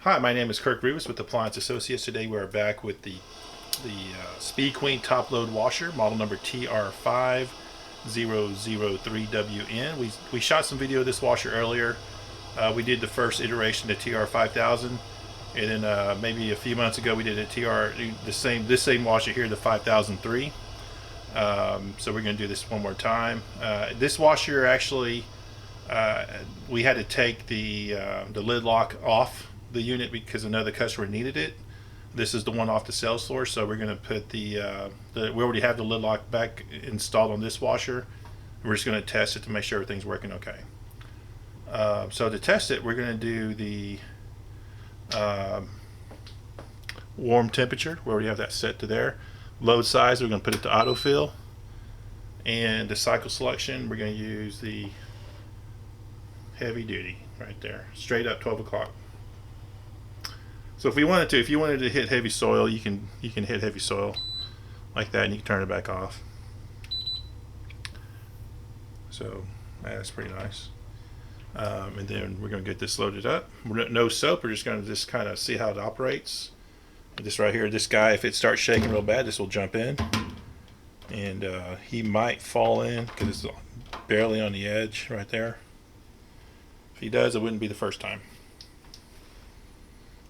Hi, my name is Kirk Rubis with Appliance Associates. Today we are back with the Speed Queen top load washer, model number TR5003WN. We shot some video of this washer earlier. We did the first iteration, the TR5000, and then maybe a few months ago we did this same washer here, the 5003. So we're going to do this one more time. This washer actually, we had to take the lid lock off the unit because another customer needed it. This is the one off the sales floor, so we're going to put we already have the lid lock back installed on this washer. We're just going to test it to make sure everything's working okay. So to test it, we're going to do the warm temperature. We already have that set to there. Load size, we're going to put it to autofill. And the cycle selection, we're going to use the heavy duty right there, straight up 12 o'clock. So if you wanted to hit heavy soil, you can hit heavy soil like that, and you can turn it back off. So that's pretty nice. And then we're going to get this loaded up. No soap. We're just going to kind of see how it operates. This right here, this guy, if it starts shaking real bad, this will jump in, and he might fall in because it's barely on the edge right there. If he does, it wouldn't be the first time.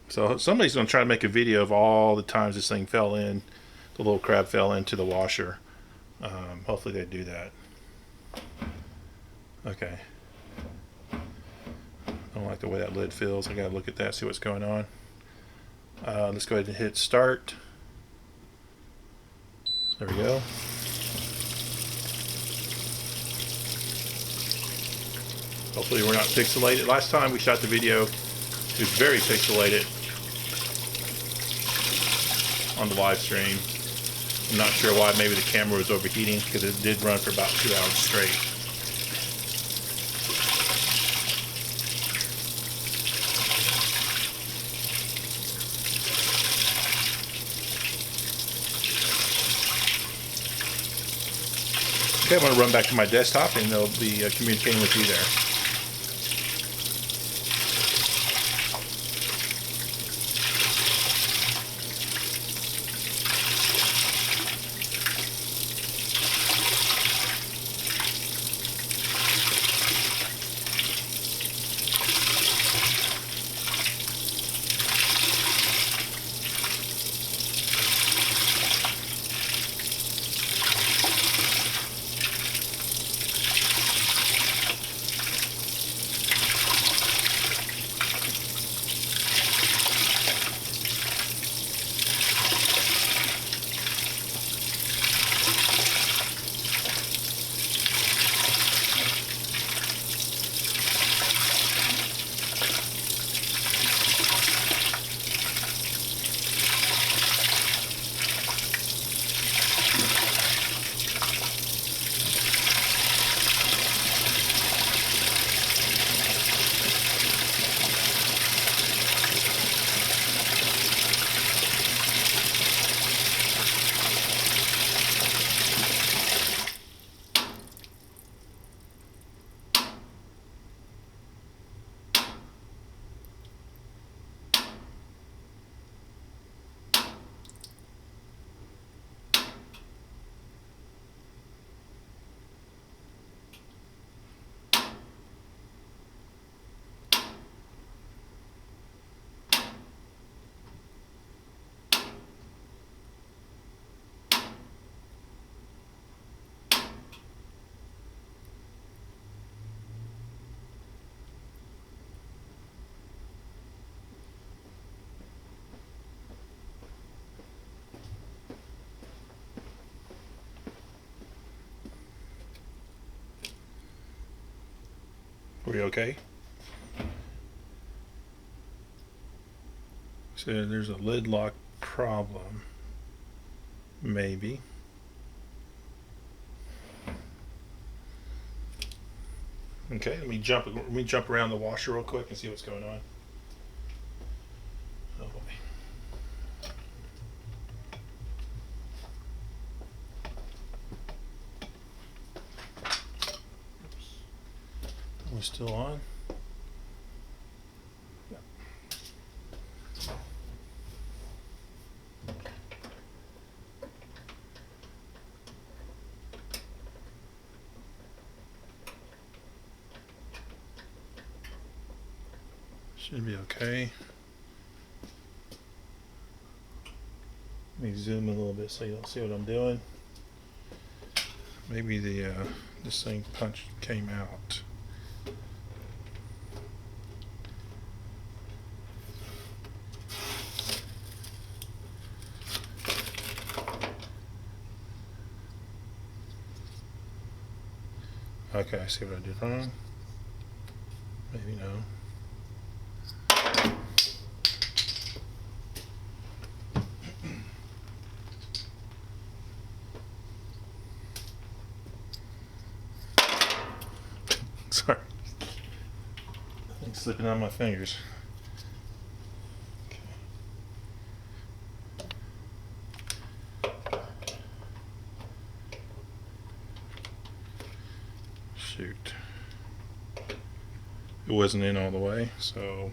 So somebody's going to try to make a video of all the times this thing fell in, the little crab fell into the washer. Hopefully they do that. Okay. I don't like the way that lid feels. I got to look at that, see what's going on. Let's go ahead and hit start. There we go. Hopefully we're not pixelated. Last time we shot the video, it was very pixelated on the live stream. I'm not sure why. Maybe the camera was overheating because it did run for about 2 hours straight. Okay, I'm going to run back to my desktop and they'll be communicating with you there. Were you okay? So there's a lid lock problem. Maybe. Okay, let me jump around the washer real quick and see what's going on. Oh boy. Are we still on? Yeah. Should be okay. Let me zoom in a little bit so you don't see what I'm doing. Maybe this thing punch came out. Okay, I see what I did wrong. Maybe no. Sorry. Thing's slipping out of my fingers. Shoot. It wasn't in all the way, so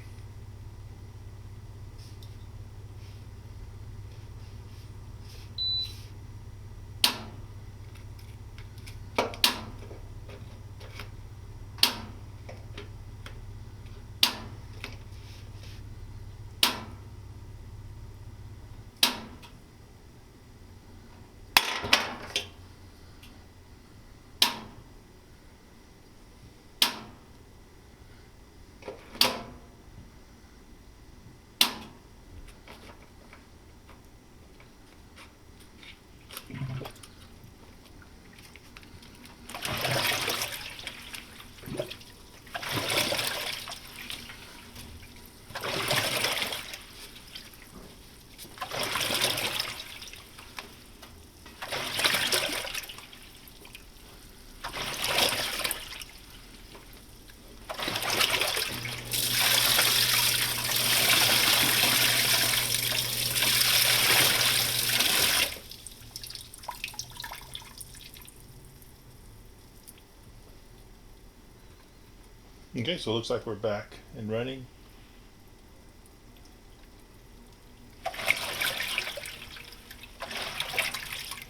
okay, so it looks like we're back and running.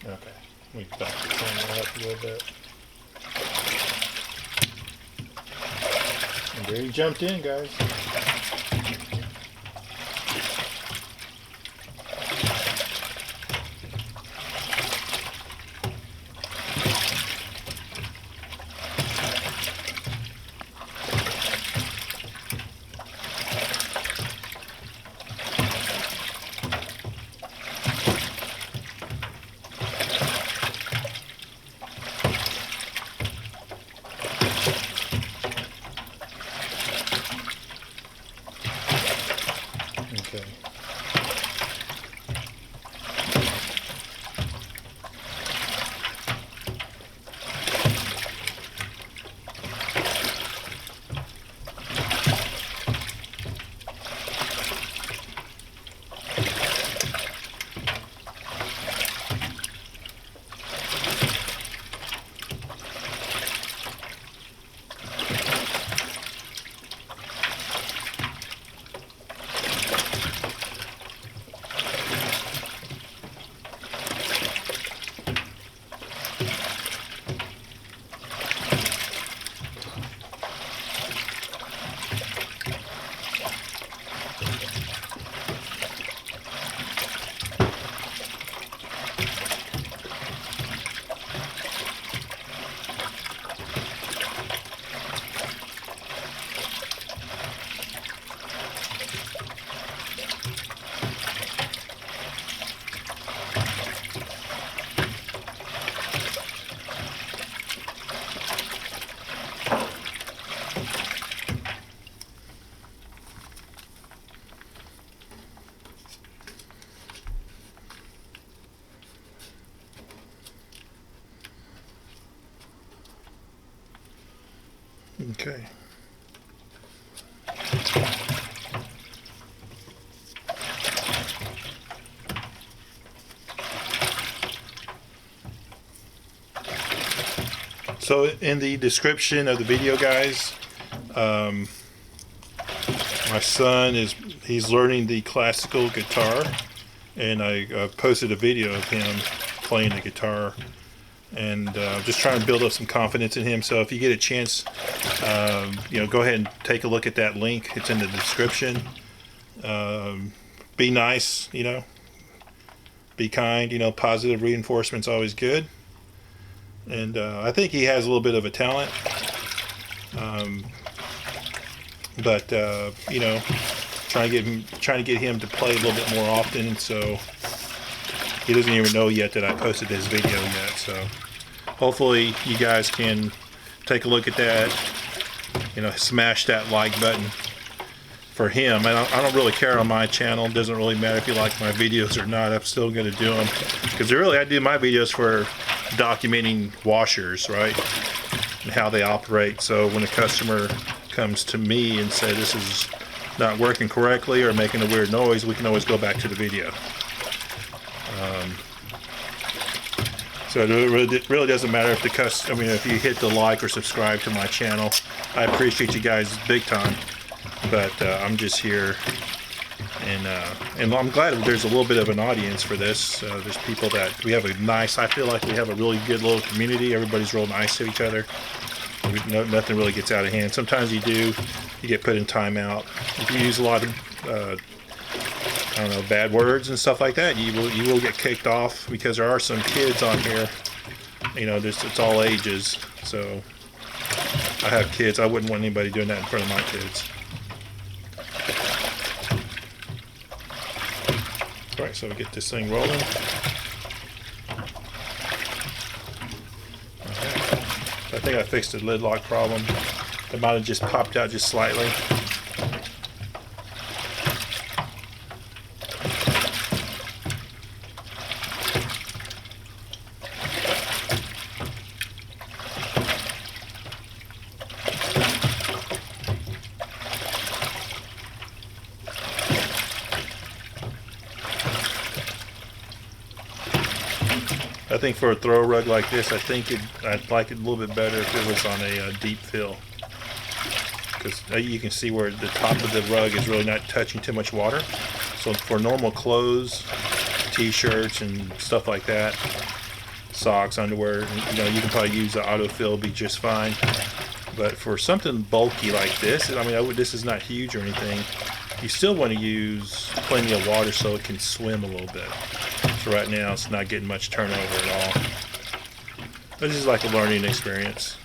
Okay, we back the camera up a little bit. And there he jumped in, guys. Okay. Okay. So in the description of the video, guys, my son he's learning the classical guitar, and I posted a video of him playing the guitar and just trying to build up some confidence in him. So if you get a chance, go ahead and take a look at that link. It's in the description. Be nice, be kind, positive reinforcement's always good. And I think he has a little bit of a talent. But trying to get him to play a little bit more often, so he doesn't even know yet that I posted this video yet. So hopefully you guys can take a look at that, smash that like button for him. I don't really care on my channel. It doesn't really matter if you like my videos or not. I'm still going to do them, because really I do my videos for documenting washers, right, and how they operate. So when a customer comes to me and say this is not working correctly or making a weird noise, we can always go back to the video. So it really doesn't matter if if you hit the like or subscribe to my channel. I appreciate you guys big time, but I'm just here, and I'm glad there's a little bit of an audience for this. There's people that I feel like we have a really good little community. Everybody's real nice to each other. Nothing really gets out of hand. Sometimes you get put in timeout. If you use a lot of bad words and stuff like that, you will get kicked off, because there are some kids on here. It's all ages. So I have kids. I wouldn't want anybody doing that in front of my kids. All right, so we get this thing rolling. I think I fixed the lid lock problem. It might have just popped out just slightly. I think for a throw rug like this, I'd like it a little bit better if it was on a deep fill, because you can see where the top of the rug is really not touching too much water. So for normal clothes, t-shirts and stuff like that, socks, underwear, you can probably use the autofill, be just fine. But for something bulky like this, this is not huge or anything, you still want to use plenty of water so it can swim a little bit. So right now it's not getting much turnover at all. But this is like a learning experience.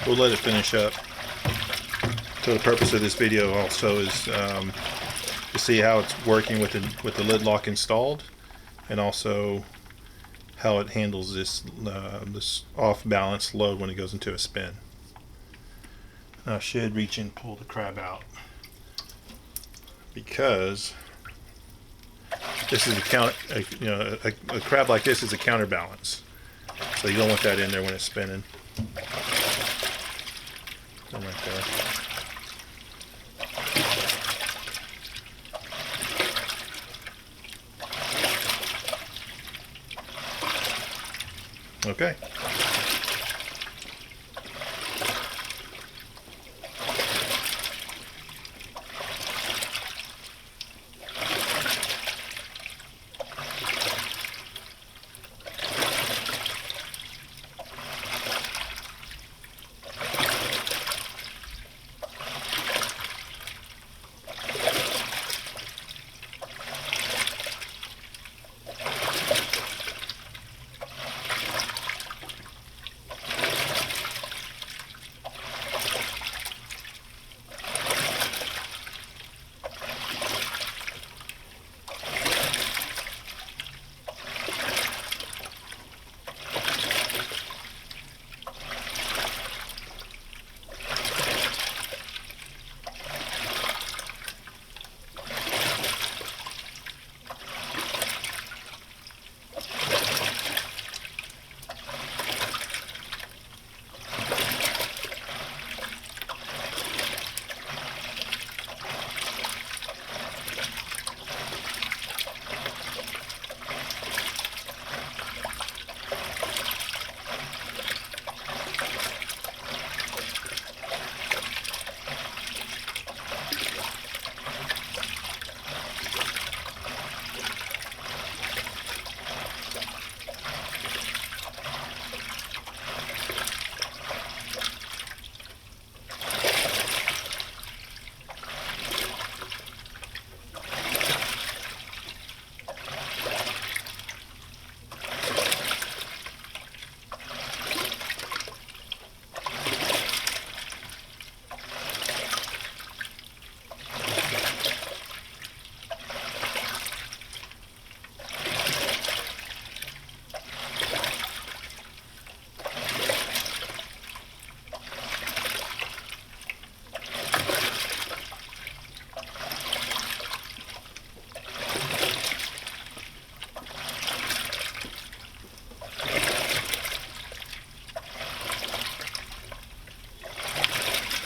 We'll let it finish up. So the purpose of this video also is to see how it's working with the lid lock installed, and also how it handles this off balance load when it goes into a spin. Now I should reach and pull the crab out, because this is a crab like this is a counterbalance, so you don't want that in there when it's spinning. Right there. Okay.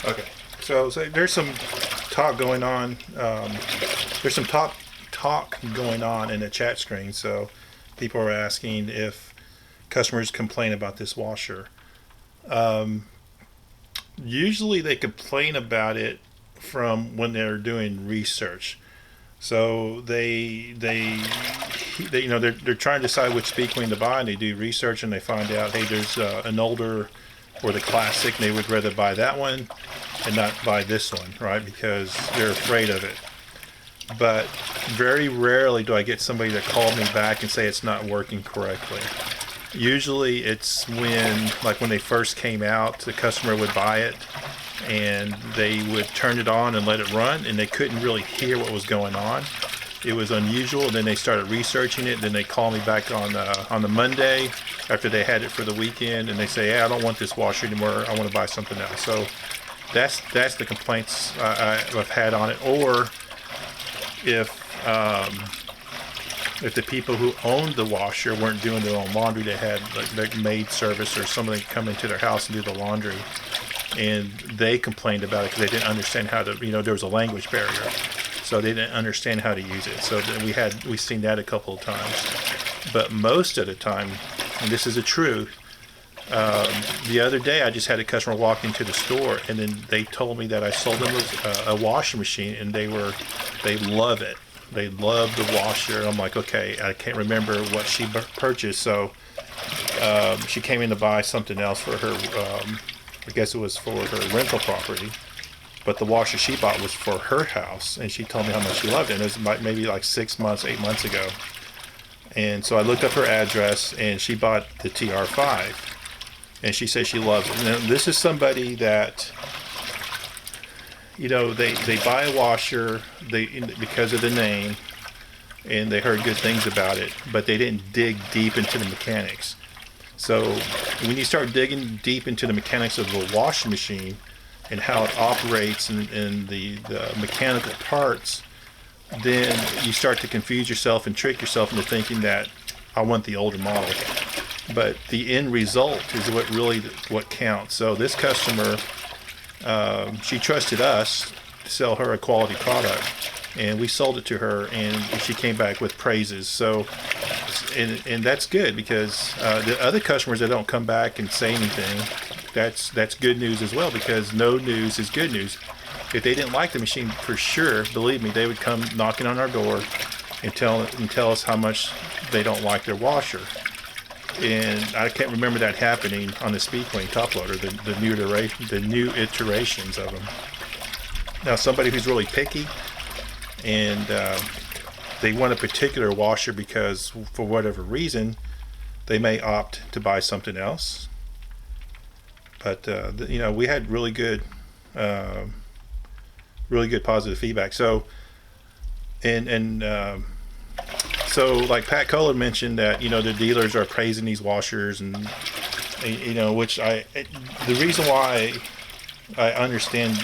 Okay. So there's some talk going on. There's some talk going on in the chat screen. So people are asking if customers complain about this washer. Usually they complain about it from when they're doing research. So they're trying to decide which speed queen to buy, and they do research and they find out, hey, there's an older or the classic, and they would rather buy that one and not buy this one, right? Because they're afraid of it. But very rarely do I get somebody to call me back and say it's not working correctly. Usually it's when they first came out, the customer would buy it and they would turn it on and let it run, and they couldn't really hear what was going on. It was unusual. Then they started researching it. Then they call me back on the Monday after they had it for the weekend, and they say, "Hey, I don't want this washer anymore. I want to buy something else." So that's the complaints I've had on it. Or if the people who owned the washer weren't doing their own laundry, they had like maid service or somebody come into their house and do the laundry, and they complained about it because they didn't understand how to, there was a language barrier, so they didn't understand how to use it. So we've seen that a couple of times. But most of the time, and this is the truth, the other day I just had a customer walk into the store, and then they told me that I sold them a washing machine, and they love it. They love the washer. I'm like, okay, I can't remember what she purchased, so she came in to buy something else for her. I guess it was for her rental property, but the washer she bought was for her house, and she told me how much she loved it. And it was maybe like 6 months, 8 months ago. And so I looked up her address, and she bought the TR5, and she said she loves it. Now, this is somebody that, they buy a washer because of the name, and they heard good things about it, but they didn't dig deep into the mechanics. So when you start digging deep into the mechanics of the washing machine and how it operates and the mechanical parts, then you start to confuse yourself and trick yourself into thinking that I want the older model. But the end result is what counts. So this customer, she trusted us to sell her a quality product, and we sold it to her, and she came back with praises. So, and that's good, because the other customers that don't come back and say anything, that's good news as well, because no news is good news. If they didn't like the machine, for sure, believe me, they would come knocking on our door and tell us how much they don't like their washer. And I can't remember that happening on the Speed Queen top loader, the new iterations of them. Now, somebody who's really picky and they want a particular washer because for whatever reason they may opt to buy something else. But we had really good positive feedback. So so like Pat Kohler mentioned that the dealers are praising these washers, and which the reason why I understand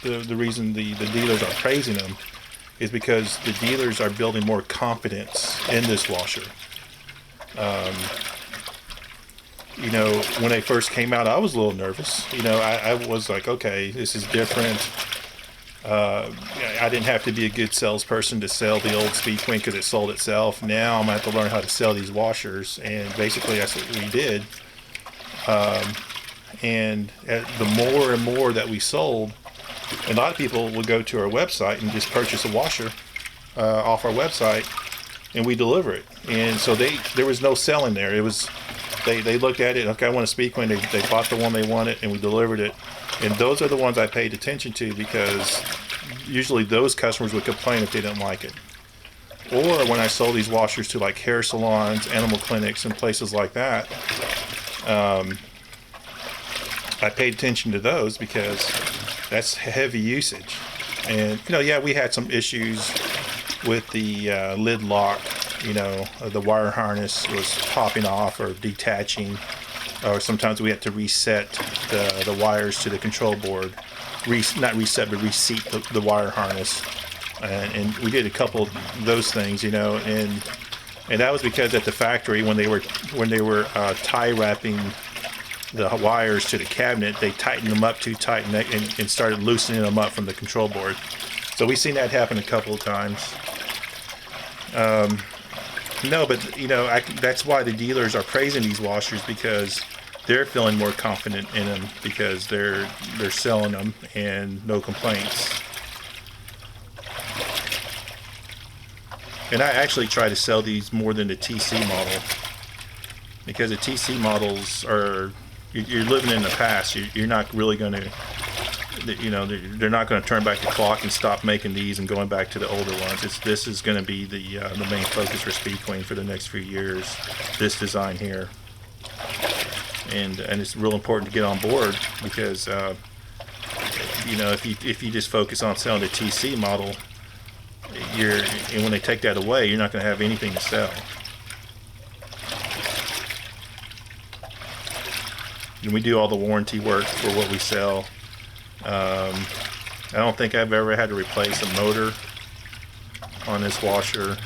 the reason the dealers are praising them is because the dealers are building more confidence in this washer. When they first came out, I was a little nervous. I was like, okay, this is different. I didn't have to be a good salesperson to sell the old Speed Queen because it sold itself. Now I'm going to have to learn how to sell these washers, and basically that's what we did. And the more and more that we sold, a lot of people would go to our website and just purchase a washer off our website, and we deliver it. And so there was no selling there. It was they looked at it, okay, I want a Speed Queen. They bought the one they wanted, and we delivered it. And those are the ones I paid attention to, because usually those customers would complain if they didn't like it. Or when I sold these washers to like hair salons, animal clinics, and places like that, I paid attention to those because that's heavy usage. And we had some issues with the lid lock. The wire harness was popping off or detaching, or sometimes we had to reset the wires to the control board. Not reset, but reseat the wire harness. And we did a couple of those things, and that was because at the factory when they were tie wrapping the wires to the cabinet, they tightened them up too tight and started loosening them up from the control board. So we've seen that happen a couple of times. No, but you know, that's why the dealers are praising these washers, because they're feeling more confident in them because they're selling them and no complaints. And I actually try to sell these more than the TC model, because the TC models are, you're living in the past. You're not really going to, you know, they're not going to turn back the clock and stop making these and going back to the older ones. This is going to be the main focus for Speed Queen for the next few years, this design here. And it's real important to get on board, because you know, if you just focus on selling the TC model, and when they take that away, you're not going to have anything to sell. And we do all the warranty work for what we sell. I don't think I've ever had to replace a motor on this washer.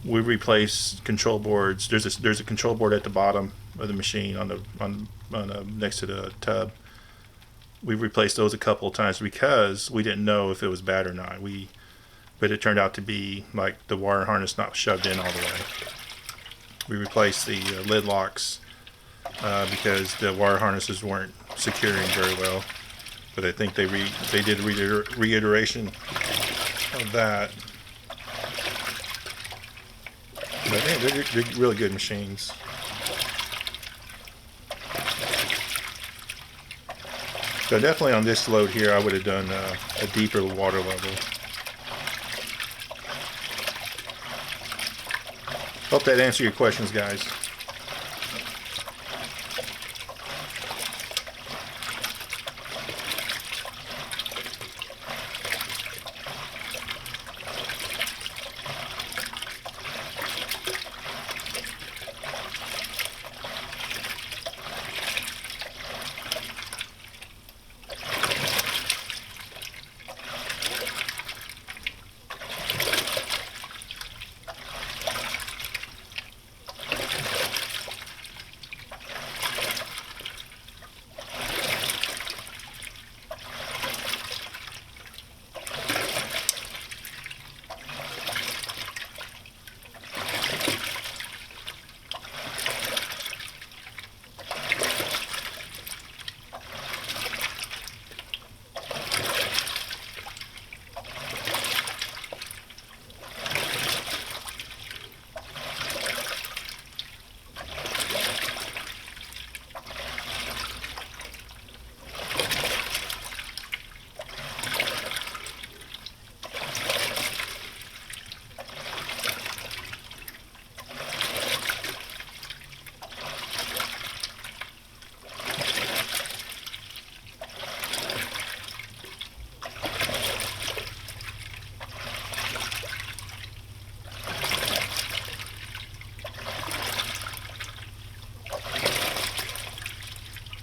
We replace control boards. There's a control board at the bottom of the machine on next to the tub. We've replaced those a couple of times because we didn't know if it was bad or not. But it turned out to be like the wire harness not shoved in all the way. We replaced the lid locks because the wire harnesses weren't securing very well. But I think they did a reiteration of that. But man, they're really good machines. So definitely on this load here, I would have done a deeper water level. Hope that answered your questions, guys.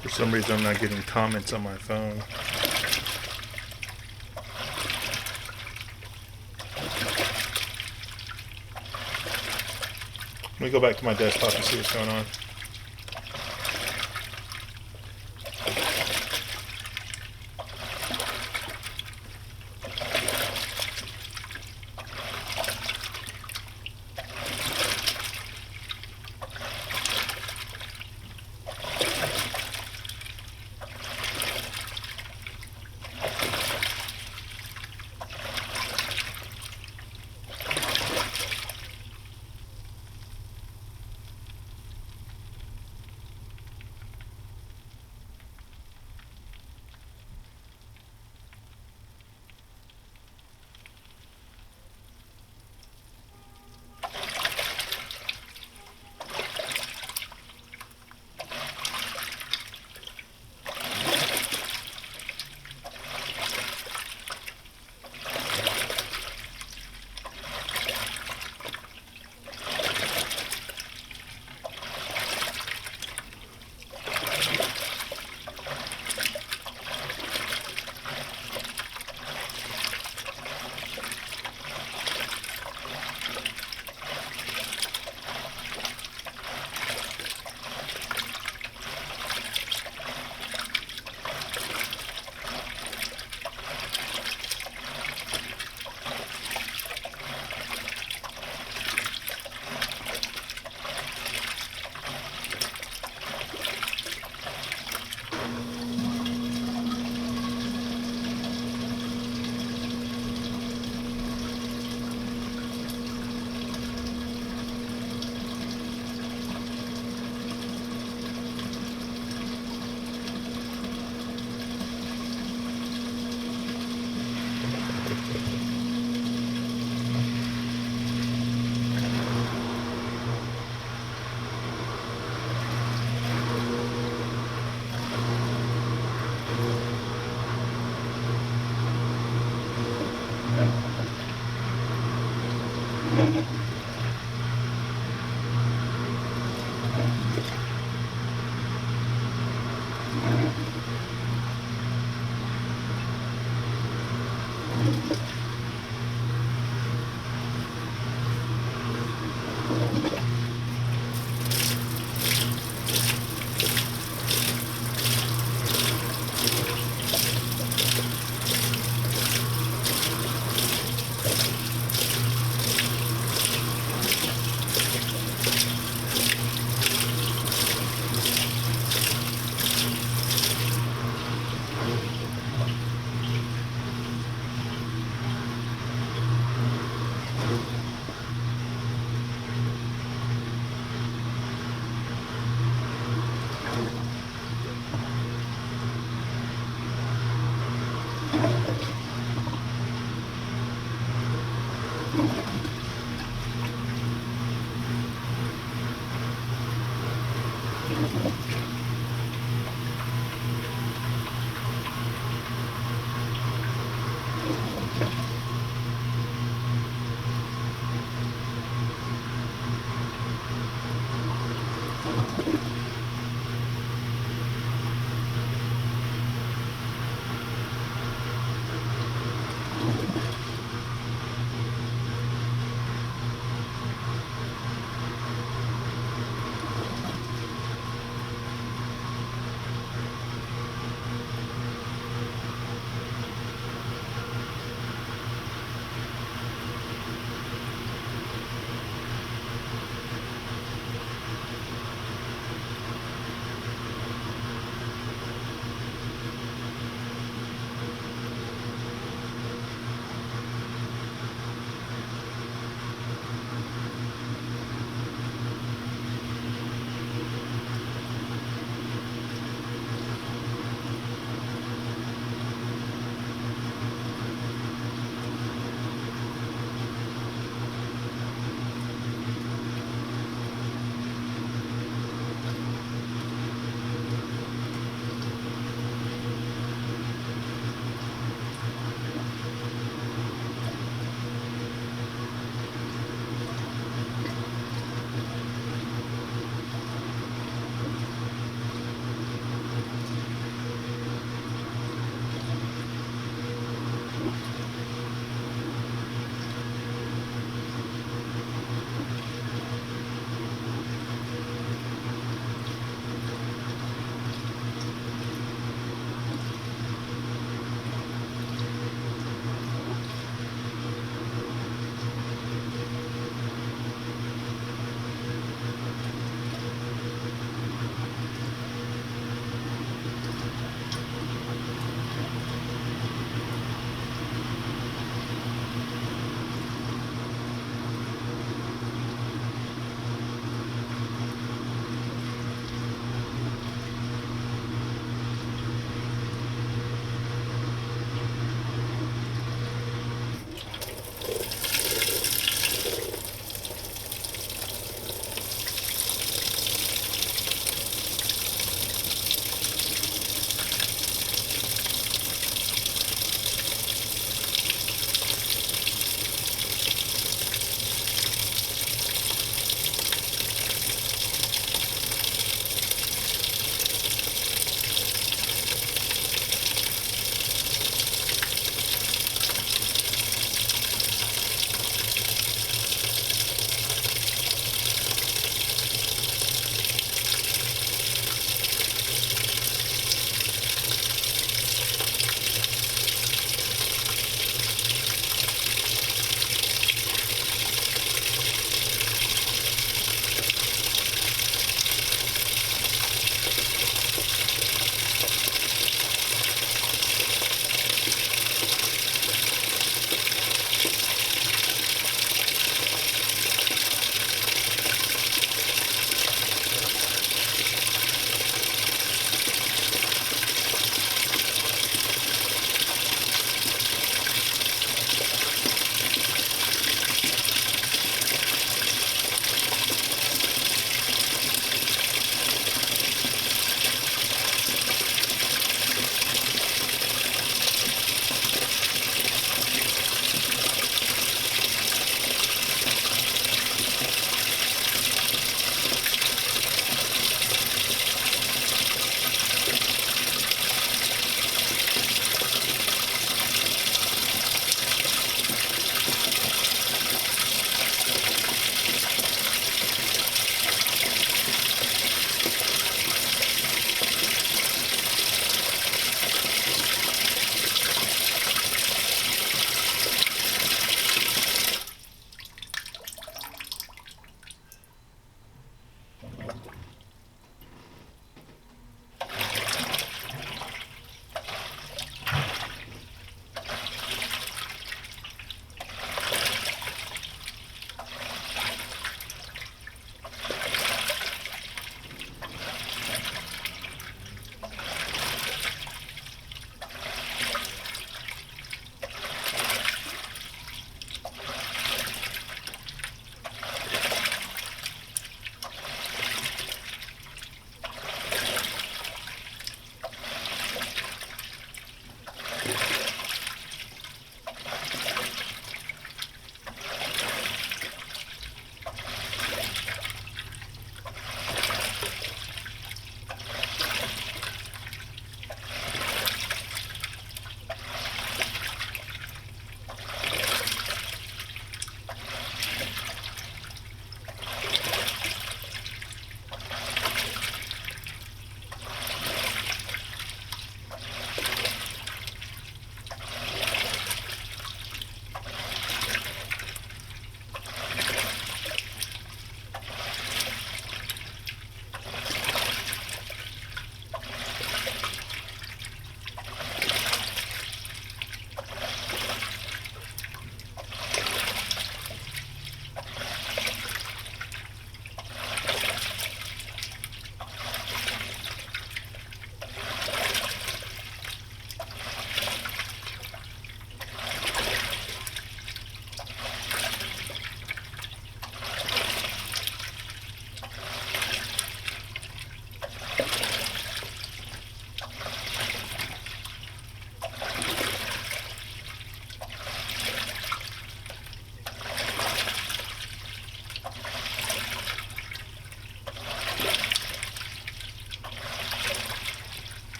For some reason, I'm not getting comments on my phone. Let me go back to my desktop and see what's going on.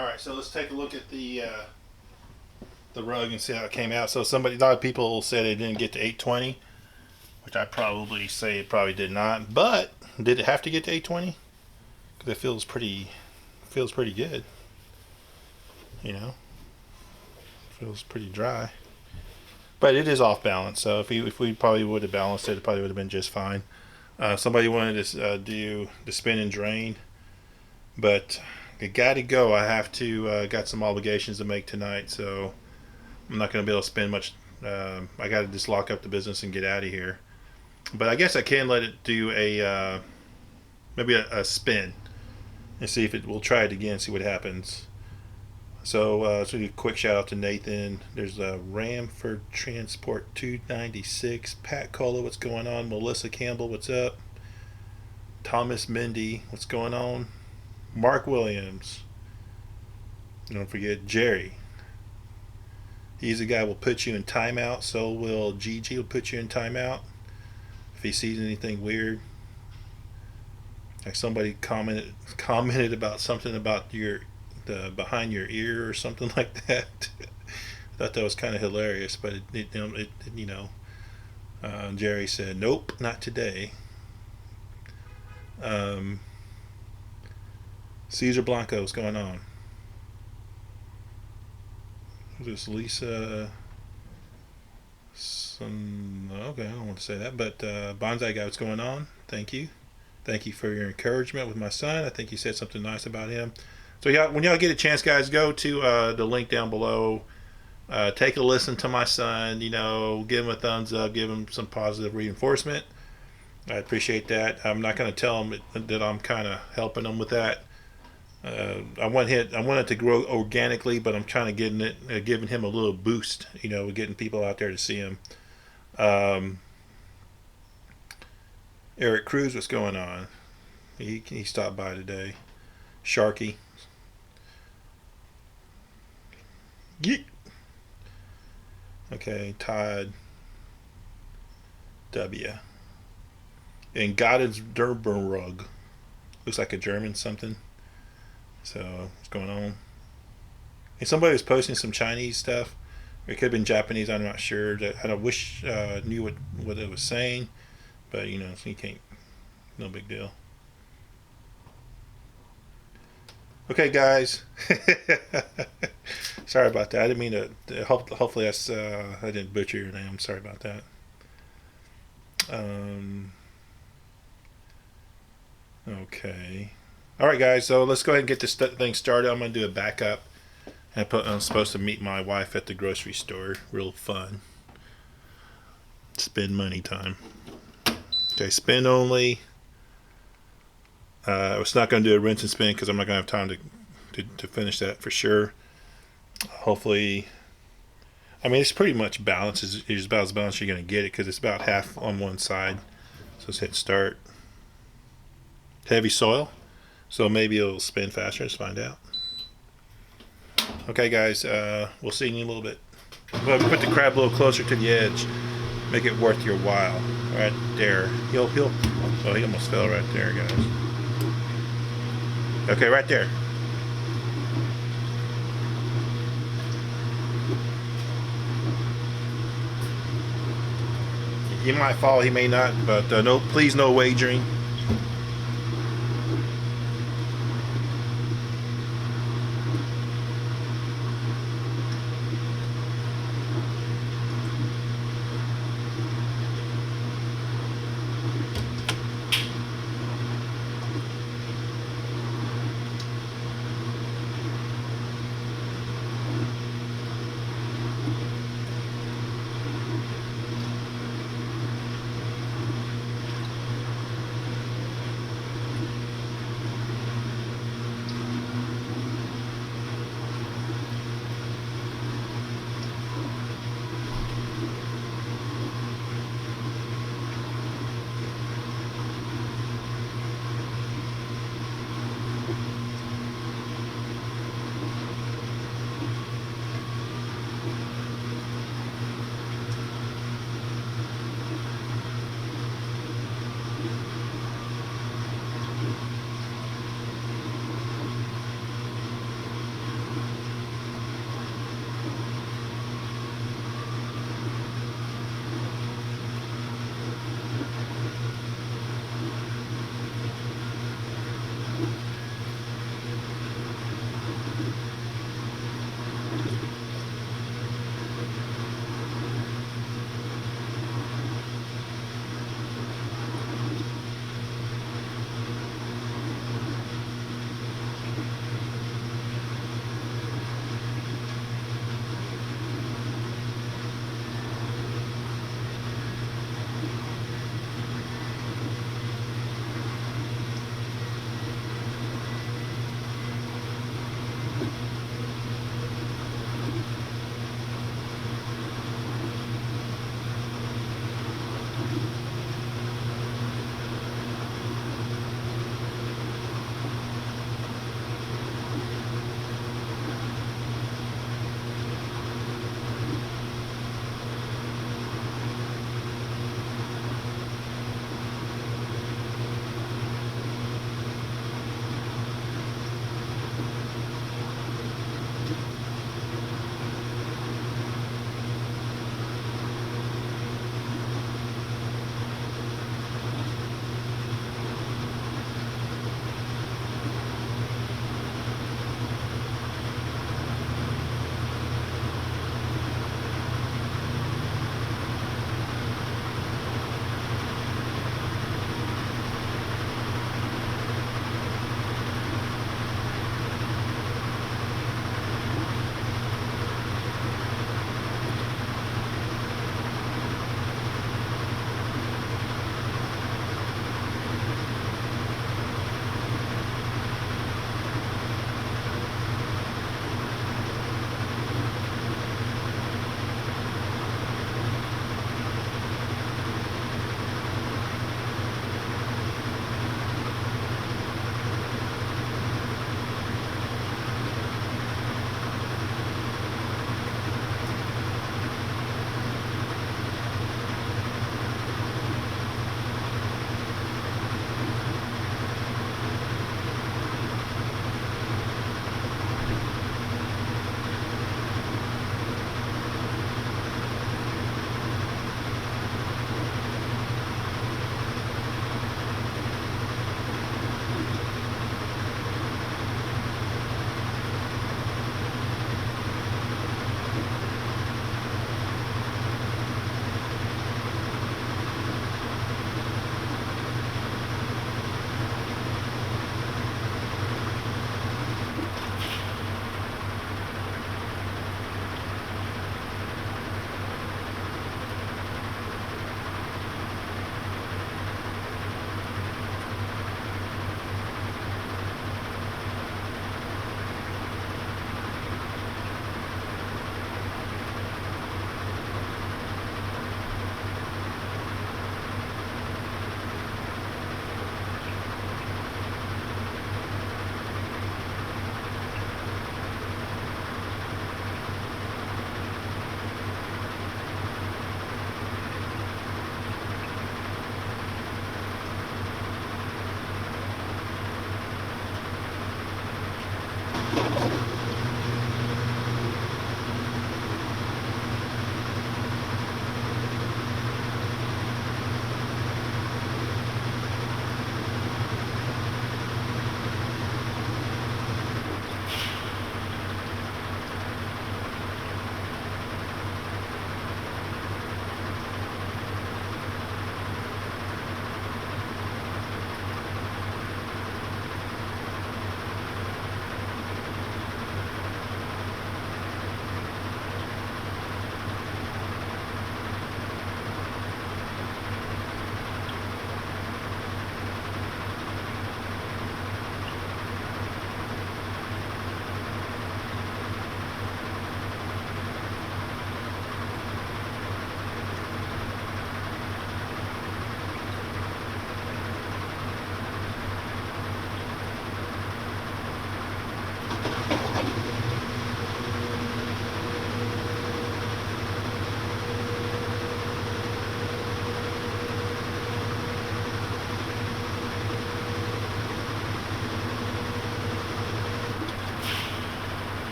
All right, so let's take a look at the rug and see how it came out. So a lot of people said it didn't get to 820, which I probably say it probably did not. But did it have to get to 820? Because it feels pretty good. You know, feels pretty dry. But it is off balance. So if we probably would have balanced it, it probably would have been just fine. Somebody wanted to do the spin and drain, but I got to go. I have to got some obligations to make tonight, so I'm not going to be able to spend much. I got to just lock up the business and get out of here. But I guess I can let it do a maybe a spin and see if it. We'll try it again, see what happens. So a quick shout out to Nathan. There's a Ramford Transport 296. Pat Cola, what's going on? Melissa Campbell, what's up? Thomas Mindy, what's going on? Mark Williams. Don't forget Jerry. He's the guy who will put you in timeout. So will Gigi will put you in timeout if he sees anything weird. Like somebody commented about something about the behind your ear or something like that. I thought that was kind of hilarious, but Jerry said, "Nope, not today." Caesar Blanco, what's going on? This Lisa. Okay, I don't want to say that, but Bonsai Guy, what's going on? Thank you for your encouragement with my son. I think you said something nice about him. So when y'all get a chance, guys, go to the link down below. Take a listen to my son. Give him a thumbs up. Give him some positive reinforcement. I appreciate that. I'm not going to tell him that I'm kind of helping him with that. I want it to grow organically, but I'm trying to giving him a little boost. With getting people out there to see him. Eric Cruz, what's going on? He stopped by today. Sharky. Yeet. Okay, Todd W. And Goddard's Durban looks like a German something. So what's going on? And somebody was posting some Chinese stuff. It could have been Japanese. I'm not sure. I wish knew what it was saying, but you can't. No big deal. Okay, guys. Sorry about that. I didn't mean to. Hopefully, I didn't butcher your name. I'm sorry about that. Okay. All right, guys. So let's go ahead and get this thing started. I'm going to do a backup. I'm supposed to meet my wife at the grocery store. Real fun. Spend money time. Okay, spin only. I was not going to do a rinse and spin because I'm not going to have time to finish that for sure. Hopefully, it's pretty much balanced. It's about as balanced you're going to get it because it's about half on one side. So let's hit start. Heavy soil, so maybe it'll spin faster. Let's find out. Okay, guys, we'll see you in a little bit. Well, put the crab a little closer to the edge. Make it worth your while. Right there. He almost fell right there, guys. Okay, right there. He might fall, he may not, but please no wagering.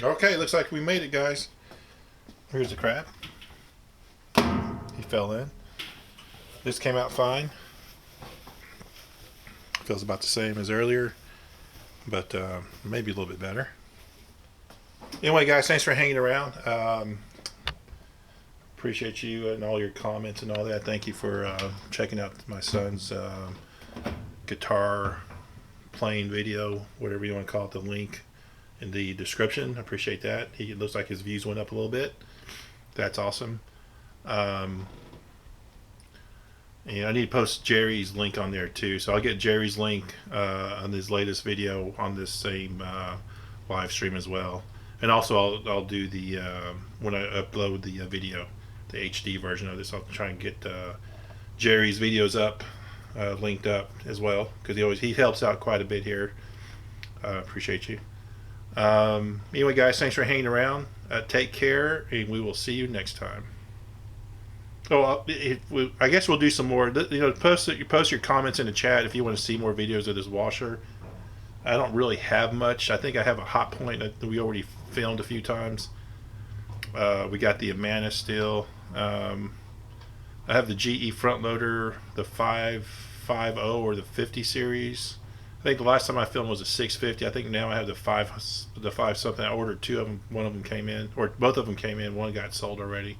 Okay, looks like we made it, guys. Here's the crab. He fell in. This came out fine. Feels about the same as earlier, but maybe a little bit better. Anyway, guys, thanks for hanging around. Appreciate you and all your comments and all that. Thank you for checking out my son's guitar playing video, whatever you want to call it, the link in the description. I appreciate that. It looks like his views went up a little bit. That's awesome. And I need to post Jerry's link on there too, so I'll get Jerry's link on his latest video on this same live stream as well. And also I'll do the when I upload the video, the HD version of this, I'll try and get Jerry's videos up, linked up as well, because he helps out quite a bit here. Appreciate you. Anyway, guys, thanks for hanging around. Take care, and we will see you next time. Oh, I guess we'll do some more. Post your comments in the chat if you want to see more videos of this washer. I don't really have much. I think I have a hot point that we already filmed a few times. We got the Amana still. I have the GE front loader, the 550 or the 50 series. I think the last time I filmed was a 650. I think now I have the five something. I ordered two of them. One of them came in, or both of them came in. One got sold already.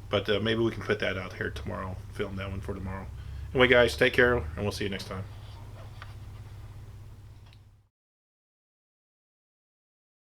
But maybe we can put that out here tomorrow. Film that one for tomorrow. Anyway, guys, take care, and we'll see you next time.